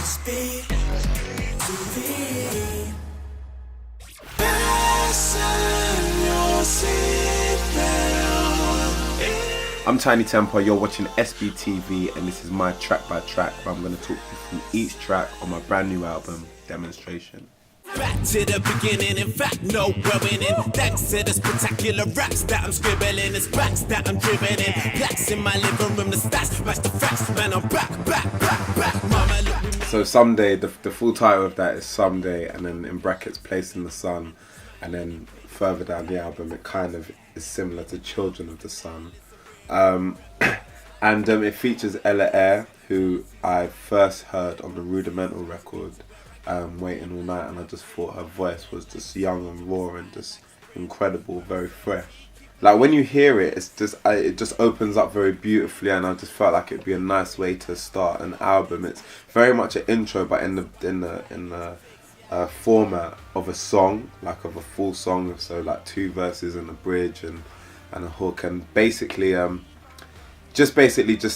SBTV. Fasten your seatbelt. I'm Tinie Tempah, you're watching SBTV, and this is my track by track where I'm going to talk you through each track on my brand new album, Demonstration. Back to the beginning, in fact, no growing in. Thanks to the spectacular raps that I'm scribbling, it's backs that I'm dribbling in. Plaques in my living room, the stats match the facts, man, I'm back. Mama, look me. So Someday, the full title of that is Someday, and then in brackets, Place in the Sun, and then further down the album, it kind of is similar to Children of the Sun. It features Ella Eyre, who I first heard on the Rudimental record, Waiting All Night, and I just thought her voice was just young and raw and just incredible, very fresh. Like when you hear it, it just opens up very beautifully, and I just felt like it'd be a nice way to start an album. It's very much an intro, but in the format of a song, like of a full song, so like 2 verses and a bridge and a hook, and basically just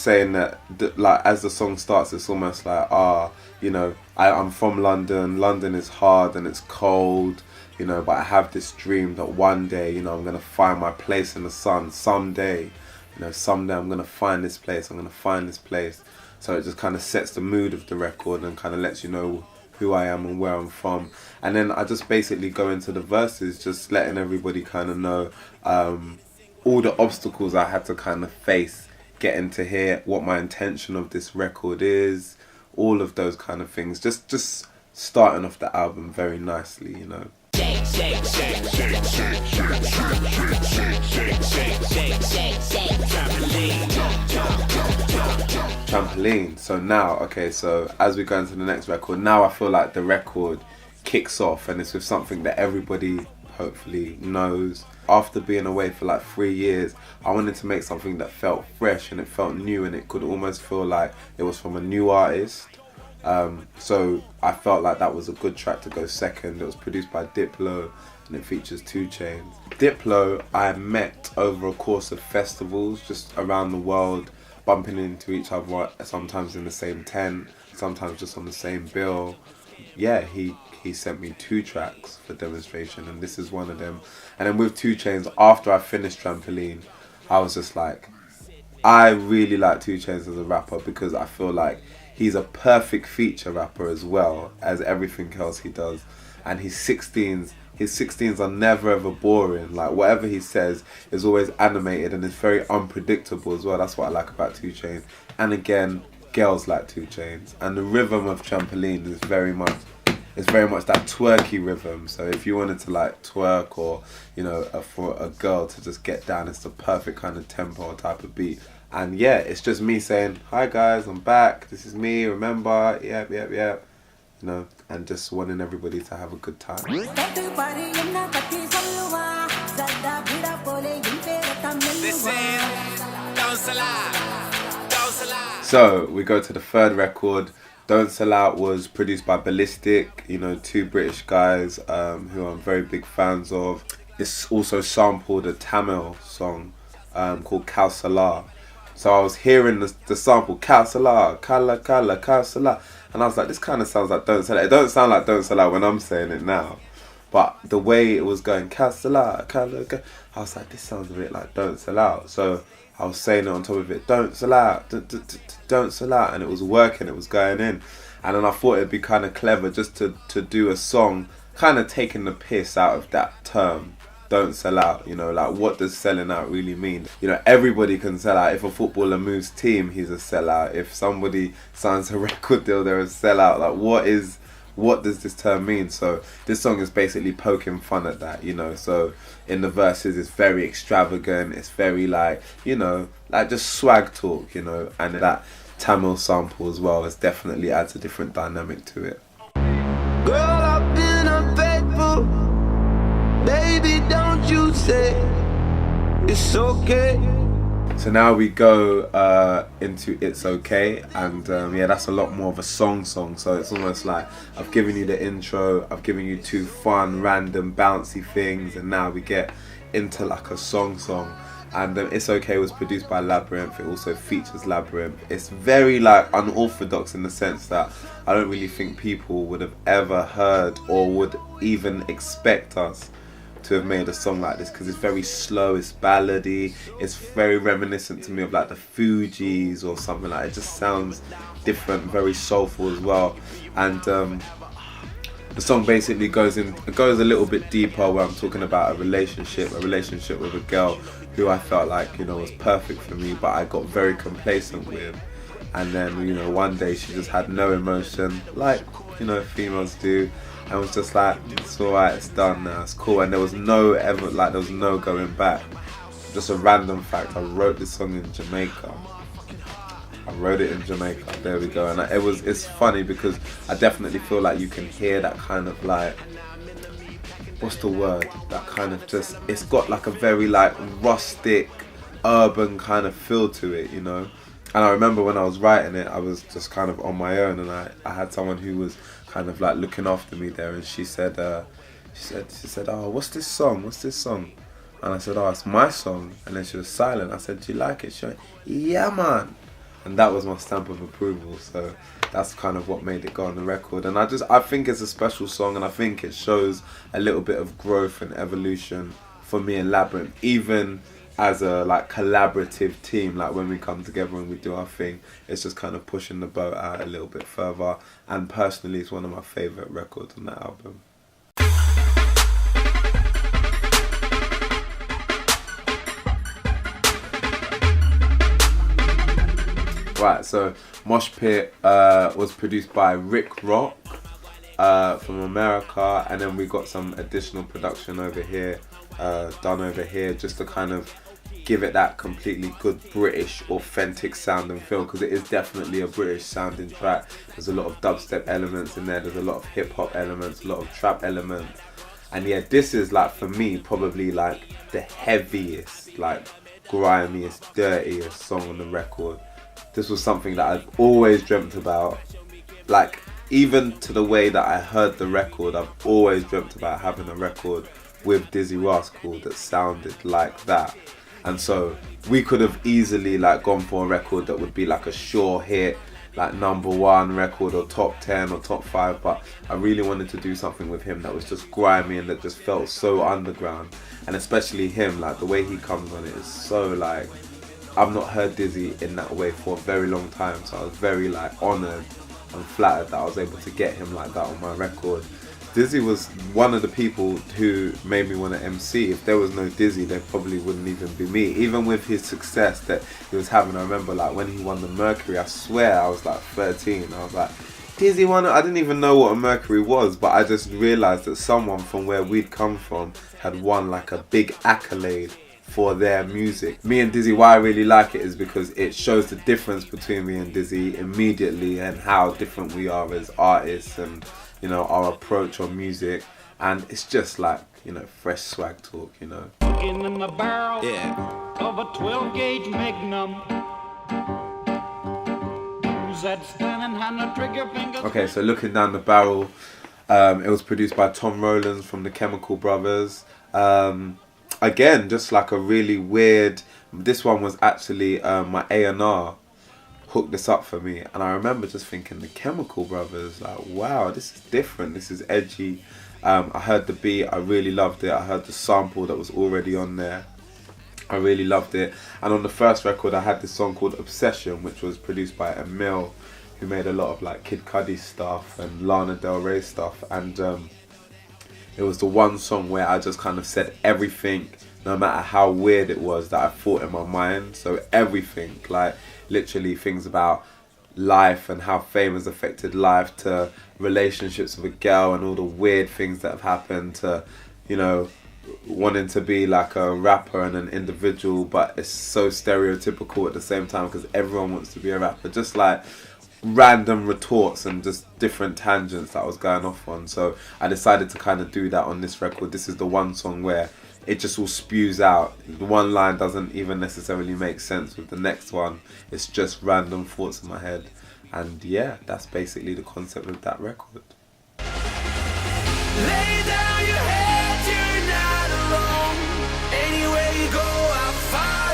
saying that like as the song starts, it's almost like I'm from London is hard and it's cold, but I have this dream that one day, I'm gonna find my place in the sun. Someday I'm gonna find this place, so it just kind of sets the mood of the record and kind of lets you know who I am and where I'm from. And then I just basically go into the verses, just letting everybody kind of know all the obstacles I had to kind of face getting to hear what my intention of this record is, all of those kind of things, just starting off the album very nicely, Trampoline. So as we go into the next record, now I feel like the record kicks off and it's with something that everybody hopefully knows. After being away for like 3 years, I wanted to make something that felt fresh and it felt new, and it could almost feel like it was from a new artist. So I felt like that was a good track to go second. It was produced by Diplo and it features 2 Chainz. Diplo I met over a course of festivals just around the world, bumping into each other, sometimes in the same tent, sometimes just on the same bill. Yeah, he sent me 2 tracks for Demonstration, and this is one of them. And then with 2 Chainz, after I finished Trampoline, I was just like, I really like 2 Chainz as a rapper because I feel like he's a perfect feature rapper as well as everything else he does. And his 16s are never ever boring. Like whatever he says is always animated and it's very unpredictable as well. That's what I like about 2 Chainz. And again, girls like 2 Chainz. And the rhythm of Trampoline is very much that twerky rhythm. So if you wanted to like twerk, or for a girl to just get down, it's the perfect kind of tempo type of beat. And yeah, it's just me saying, hi guys, I'm back, this is me, remember, yep, and just wanting everybody to have a good time. So we go to the 3rd record. Don't Sell Out was produced by Ballistic, 2 British guys who I'm very big fans of. It's also sampled a Tamil song called Kal Salah. So I was hearing the sample, Kal Salah, Kala, Kal Salah, and I was like, this kind of sounds like Don't Sell Out. It don't sound like Don't Sell Out when I'm saying it now, but the way it was going, Kal Salah, Kala, I was like, this sounds a bit like Don't Sell Out. So I was saying it on top of it, Don't Sell Out, Don't Sell Out, and it was working, it was going in. And then I thought it'd be kind of clever just to do a song kind of taking the piss out of that term, Don't Sell Out. Like what does selling out really mean? Everybody can sell out. If a footballer moves team, he's a sellout. If somebody signs a record deal, they're a sellout. Like what does this term mean? So this song is basically poking fun at that, so in the verses it's very extravagant, it's very like just swag talk, and that Tamil sample as well definitely adds a different dynamic to it. Girl, I've been unfaithful, baby, don't you say it's okay. So now we go into It's Okay, and that's a lot more of a song. So it's almost like I've given you the intro, I've given you 2 fun, random, bouncy things, and now we get into like a song. And It's Okay was produced by Labyrinth. It also features Labyrinth. It's very like unorthodox in the sense that I don't really think people would have ever heard or would even expect us to have made a song like this, because it's very slow, it's ballady, it's very reminiscent to me of like the Fugees or something like that. It just sounds different, very soulful as well. And the song basically goes a little bit deeper, where I'm talking about a relationship with a girl who I felt like, you know, was perfect for me, but I got very complacent with. And then, you know, one day she just had no emotion, like, you know, females do, and was just like, it's alright, it's done now, it's cool. And there was no going back. Just a random fact, I wrote this song in Jamaica. There we go. And it's funny because I definitely feel like you can hear that kind of like, what's the word? That kind of just, it's got like a very like rustic, urban kind of feel to it, you know? And I remember when I was writing it, I was just kind of on my own, and I had someone who was kind of like looking after me there, and she said, oh, what's this song? And I said, oh, it's my song. And then she was silent. I said, do you like it? She went, yeah, man. And that was my stamp of approval. So that's kind of what made it go on the record. And I think it's a special song, and I think it shows a little bit of growth and evolution for me and Labyrinth, even as a like collaborative team. Like when we come together and we do our thing, it's just kind of pushing the boat out a little bit further. And personally, it's one of my favourite records on that album. Right, so Mosh Pit was produced by Rick Rock from America, and then we got some additional production over here, done over here, just to kind of give it that completely good British authentic sound and feel, because it is definitely a British sounding track. There's a lot of dubstep elements in there, there's a lot of hip hop elements, a lot of trap elements, and yeah, this is like for me probably like the heaviest, like grimiest, dirtiest song on the record. This was something that I've always dreamt about. Like, even to the way that I heard the record, I've always dreamt about having a record with Dizzy Rascal that sounded like that. And so we could have easily like gone for a record that would be like a sure hit, like #1 record or top 10 or top 5, but I really wanted to do something with him that was just grimy and that just felt so underground. And especially him, like the way he comes on it is so like, I've not heard Dizzy in that way for a very long time, so I was very like honoured and flattered that I was able to get him like that on my record. Dizzy was one of the people who made me want to MC. If there was no Dizzy, there probably wouldn't even be me. Even with his success that he was having, I remember like when he won the Mercury, I swear I was like 13. I was like, Dizzy won it. I didn't even know what a Mercury was, but I just realised that someone from where we'd come from had won like a big accolade for their music. Me and Dizzy, why I really like it is because it shows the difference between me and Dizzy immediately, and how different we are as artists, and you know, our approach on music. And it's just like, you know, fresh swag talk, you know. Looking in the barrel of a 12 gauge Magnum. Who's that standing on the trigger finger? Okay, so Looking Down the Barrel, it was produced by Tom Rowlands from the Chemical Brothers. Again, just like a really weird, this one was actually my A&R hooked this up for me, and I remember just thinking, the Chemical Brothers, like wow, this is different, this is edgy. I heard the beat, I really loved it. I heard the sample that was already on there, I really loved it. And on the first record I had this song called Obsession, which was produced by Emil, who made a lot of like Kid Cudi stuff and Lana Del Rey stuff, and it was the one song where I just kind of said everything, no matter how weird it was, that I thought in my mind. So everything, like literally things about life and how fame has affected life, to relationships with a girl and all the weird things that have happened, to, you know, wanting to be like a rapper and an individual, but it's so stereotypical at the same time because everyone wants to be a rapper. Just like random retorts and just different tangents that I was going off on. So I decided to kind of do that on this record. This is the one song where it just all spews out. The one line doesn't even necessarily make sense with the next one. It's just random thoughts in my head. And yeah, that's basically the concept of that record. Lay down your head, you're not alone. Anywhere you go, I'll find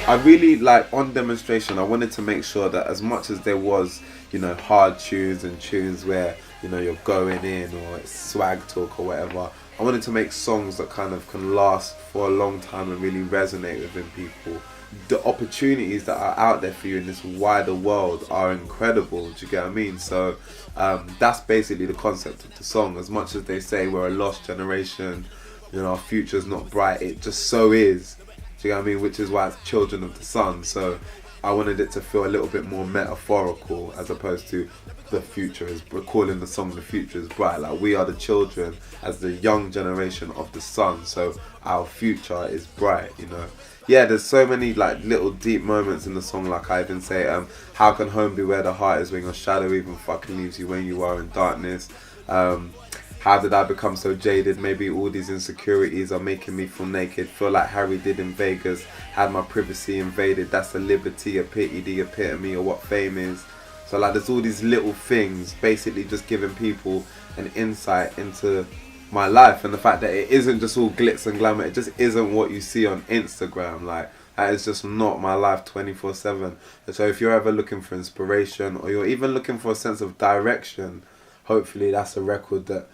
I really like on Demonstration, I wanted to make sure that as much as there was, you know, hard tunes and tunes where, you know, you're going in or it's swag talk or whatever, I wanted to make songs that kind of can last for a long time and really resonate within people. The opportunities that are out there for you in this wider world are incredible, do you get what I mean? So that's basically the concept of the song. As much as they say we're a lost generation, you know, our future's not bright, it just so is, do you get what I mean? Which is why it's children of the sun. So I wanted it to feel a little bit more metaphorical as opposed to the future is, we're calling the song The Future is Bright. Like, we are the children as the young generation of the sun, so our future is bright, you know. Yeah, there's so many like little deep moments in the song. Like I even say, how can home be where the heart is when your shadow even fucking leaves you when you are in darkness? How did I become so jaded? Maybe all these insecurities are making me feel naked. Feel like Harry did in Vegas, had my privacy invaded. That's a liberty, a pity, the epitome of what fame is. So like there's all these little things basically just giving people an insight into my life and the fact that it isn't just all glitz and glamour. It just isn't what you see on Instagram. Like, that is just not my life 24/7. And so if you're ever looking for inspiration or you're even looking for a sense of direction, hopefully that's a record that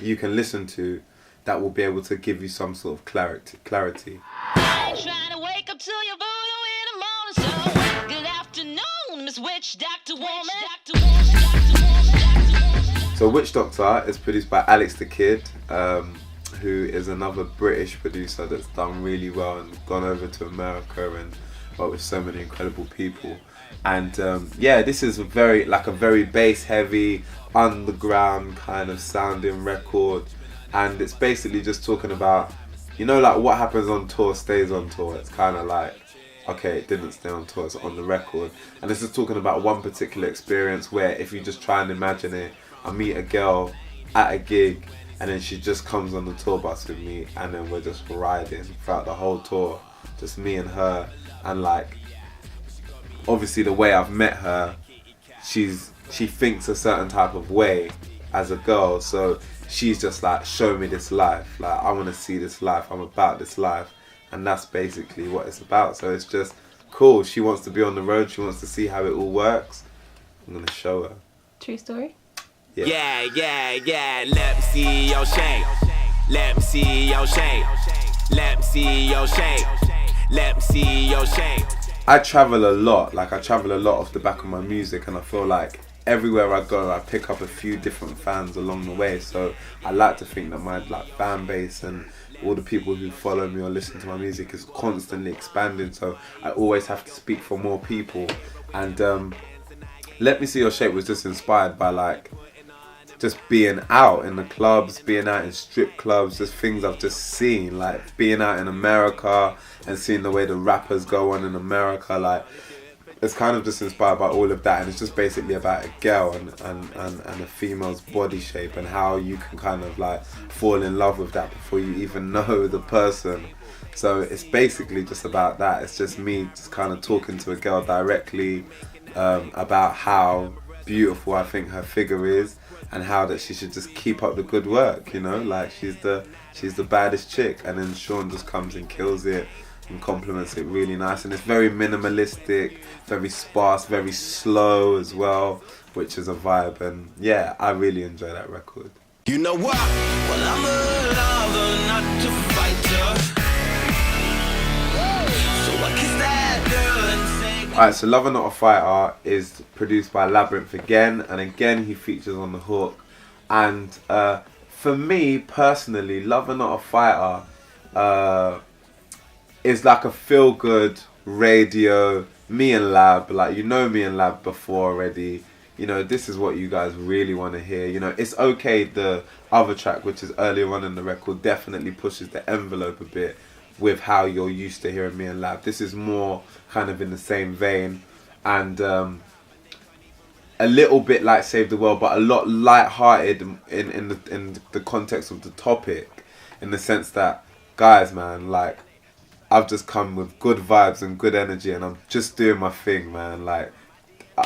you can listen to that will be able to give you some sort of clarity. Trying to wake up to your voodoo in the morning, so good afternoon, Miss Witch Doctor Woman. So Witch Doctor is produced by Alex the Kid, who is another British producer that's done really well and gone over to America and worked with so many incredible people. And yeah, this is a very bass heavy, underground kind of sounding record, and it's basically just talking about, you know, like what happens on tour stays on tour. It's kind of like, okay, it didn't stay on tour, it's on the record. And this is talking about one particular experience where, if you just try and imagine it, I meet a girl at a gig and then she just comes on the tour bus with me and then we're just riding throughout the whole tour, just me and her. And like, obviously the way I've met her, she thinks a certain type of way as a girl, so she's just like, show me this life, like I want to see this life, I'm about this life. And that's basically what it's about. So it's just cool. She wants to be on the road, she wants to see how it all works. I'm gonna show her. True story? Yeah, let me see your shape. Let me see your shape. Let me see your shape. Let me see your shape. I travel a lot. Like, I travel a lot off the back of my music, and I feel like everywhere I go I pick up a few different fans along the way. So I like to think that my like fan base and all the people who follow me or listen to my music is constantly expanding, so I always have to speak for more people. And Let Me See Your Shape was just inspired by like just being out in the clubs, being out in strip clubs, just things I've just seen, like being out in America and seeing the way the rappers go on in America. Like, it's kind of just inspired by all of that, and it's just basically about a girl and a female's body shape and how you can kind of like fall in love with that before you even know the person. So it's basically just about that. It's just me just kind of talking to a girl directly about how beautiful I think her figure is and how that she should just keep up the good work, you know, like she's the baddest chick. And then Sean just comes and kills it and compliments it really nice, and it's very minimalistic, very sparse, very slow as well, which is a vibe. And yeah, I really enjoy that record. You know what? Well, I'm a lover, not to fighter. So I kiss that girl and say. Alright, so Lover Not a Fighter is produced by Labyrinth again, and again he features on the hook. And for me personally, Lover Not a Fighter is like a feel-good radio, me and Lab, like, you know me and Lab before already. You know, this is what you guys really want to hear. You know, It's Okay, the other track, which is earlier on in the record, definitely pushes the envelope a bit with how you're used to hearing me and Lab. This is more kind of in the same vein, and a little bit like Save the World, but a lot light-hearted in the context of the topic, in the sense that, guys, man, like, I've just come with good vibes and good energy, and I'm just doing my thing, man. Like,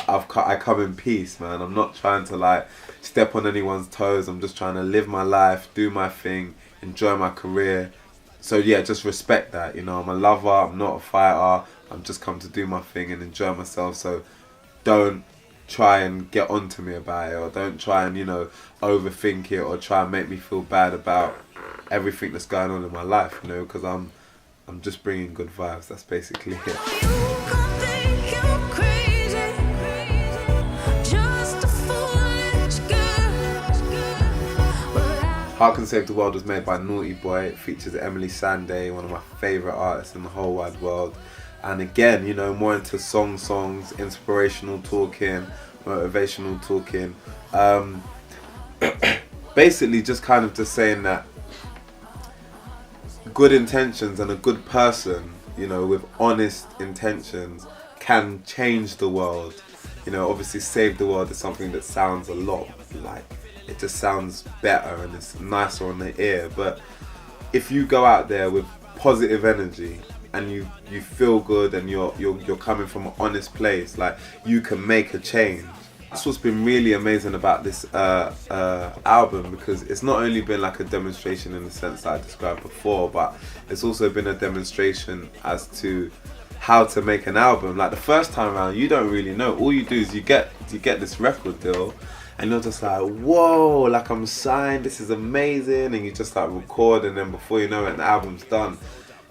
I come in peace, man. I'm not trying to like step on anyone's toes. I'm just trying to live my life, do my thing, enjoy my career. So yeah, just respect that. You know, I'm a lover, I'm not a fighter. I'm just come to do my thing and enjoy myself. So don't try and get onto me about it, or don't try and, you know, overthink it, or try and make me feel bad about everything that's going on in my life, you know, because I'm just bringing good vibes. That's basically it. Heart Can Save the World was made by Naughty Boy. It features Emily Sandé, one of my favourite artists in the whole wide world. And again, you know, more into songs, inspirational talking, motivational talking. Basically just kind of just saying that good intentions and a good person, you know, with honest intentions can change the world. You know, obviously save the world is something that sounds a lot like, it just sounds better and it's nicer on the ear. But if you go out there with positive energy and you feel good and you're coming from an honest place, like, you can make a change. That's what's been really amazing about this album, because it's not only been like a demonstration in the sense that I described before, but it's also been a demonstration as to how to make an album. Like, the first time around, you don't really know. All you do is you get this record deal, and you're just like, whoa, like, I'm signed, this is amazing, and you just like record, and then before you know it, the album's done.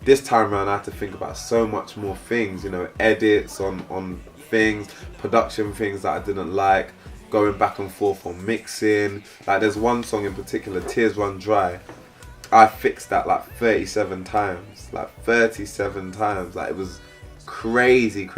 This time around, I had to think about so much more things, you know, edits on things, production things that I didn't like, going back and forth on mixing. Like, there's one song in particular, Tears Run Dry, I fixed that like 37 times, like it was crazy.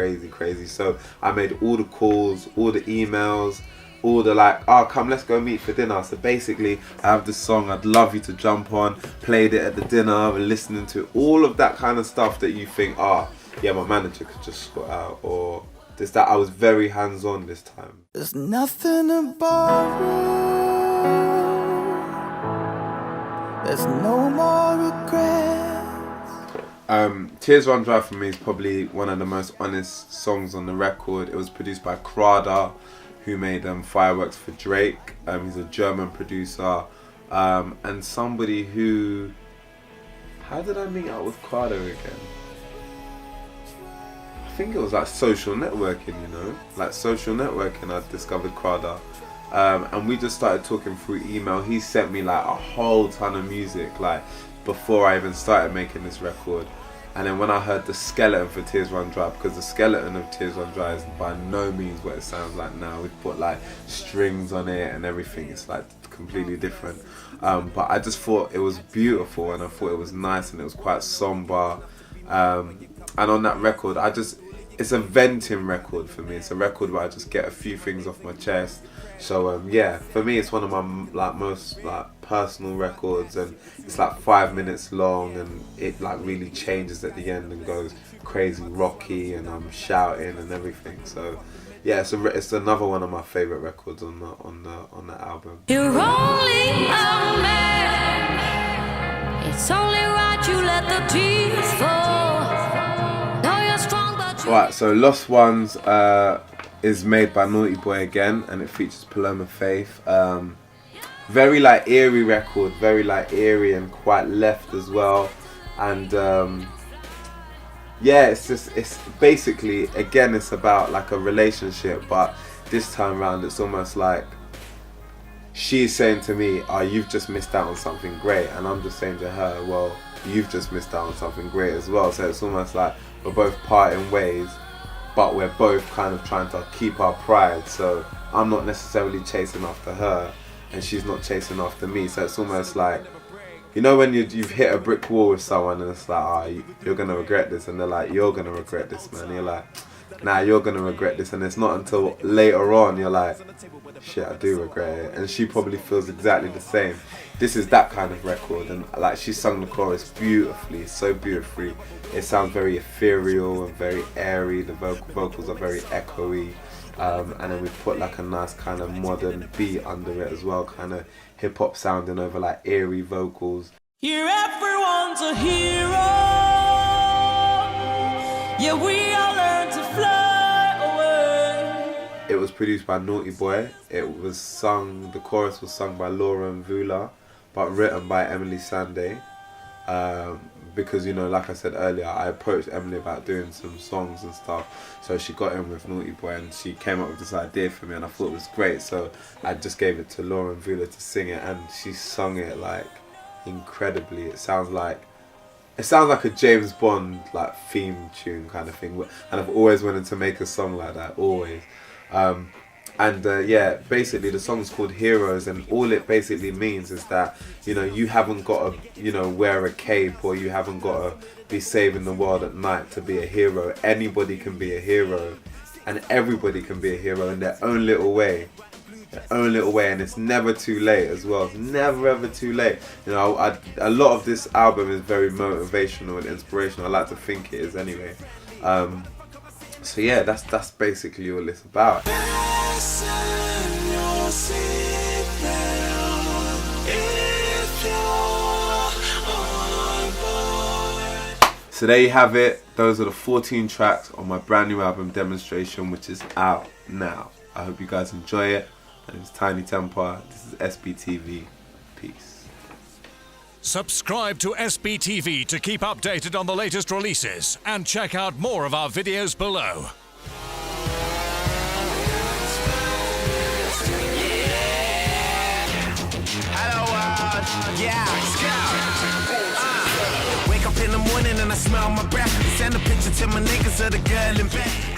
So I made all the calls, all the emails, all the like, oh, come, let's go meet for dinner. So basically, I have this song, I'd love you to jump on, played it at the dinner and listening to it, all of that kind of stuff that you think, yeah, my manager could just sort out, or this, that. I was very hands-on this time. There's nothing to borrow. There's no more regrets. Tears Run Dry for me is probably one of the most honest songs on the record. It was produced by Crada, who made Fireworks for Drake. He's a German producer, and somebody who, how did I meet up with Crada again? I think it was like social networking, you know, like social networking. I discovered Crada, and we just started talking through email. He sent me like a whole ton of music, like, before I even started making this record. And then when I heard the skeleton for Tears Run Dry, because the skeleton of Tears Run Dry is by no means what it sounds like now. We've put like strings on it and everything. It's like completely different. But I just thought it was beautiful, and I thought it was nice, and it was quite somber. And on that record, it's a venting record for me. It's a record where I just get a few things off my chest. So yeah, for me, it's one of my like most like personal records, and it's like 5 minutes long, and it like really changes at the end and goes crazy rocky, and I'm shouting and everything. So yeah, it's another one of my favorite records on the album. You're only a man. It's only right you let the tears fall. Know you're strong, but Right, so Lost Ones is made by Naughty Boy again, and it features Paloma Faith. Very like eerie record, very like eerie and quite left as well. And yeah, it's basically, again, it's about like a relationship, but this time around it's almost like she's saying to me, oh, you've just missed out on something great, and I'm just saying to her, well, you've just missed out on something great as well. So it's almost like we're both parting ways, but we're both kind of trying to keep our pride. So I'm not necessarily chasing after her, and she's not chasing after me. So it's almost like, you know, when you've hit a brick wall with someone, and it's like, oh, you're gonna regret this, and they're like, you're gonna regret this, man. And you're like, nah, you're gonna regret this, and it's not until later on you're like, shit, I do regret it. And she probably feels exactly the same. This is that kind of record, and like, she sung the chorus beautifully, so beautifully. It sounds very ethereal and very airy. The vocals are very echoey, and then we put like a nice kind of modern beat under it as well, kind of hip hop sounding over like eerie vocals. Here everyone's a hero. Yeah, we all learn to fly away. It was produced by Naughty Boy. It was sung, the chorus was sung by Laura and Vula, but written by Emily Sandé. because, you know, like I said earlier, I approached Emily about doing some songs and stuff, so she got in with Naughty Boy and she came up with this idea for me, and I thought it was great, so I just gave it to Lauren Vula to sing it, and she sung it like incredibly. It sounds like a James Bond like theme tune kind of thing, and I've always wanted to make a song like that, always. Yeah, basically the song's called Heroes, and all it basically means is that, you know, you haven't got to, you know, wear a cape, or you haven't got to be saving the world at night to be a hero. Anybody can be a hero, and everybody can be a hero in their own little way. And it's never too late as well. It's never ever too late. You know, a lot of this album is very motivational and inspirational. I like to think it is anyway. So yeah, that's basically all it's about. So there you have it. Those are the 14 tracks on my brand new album Demonstration, which is out now. I hope you guys enjoy it. My name is Tinie Tempah. This is SBTV. Peace. Subscribe to SBTV to keep updated on the latest releases, and check out more of our videos below. Wake up in the morning and I smell my breath. Send a picture to my niggas of the girl in bed.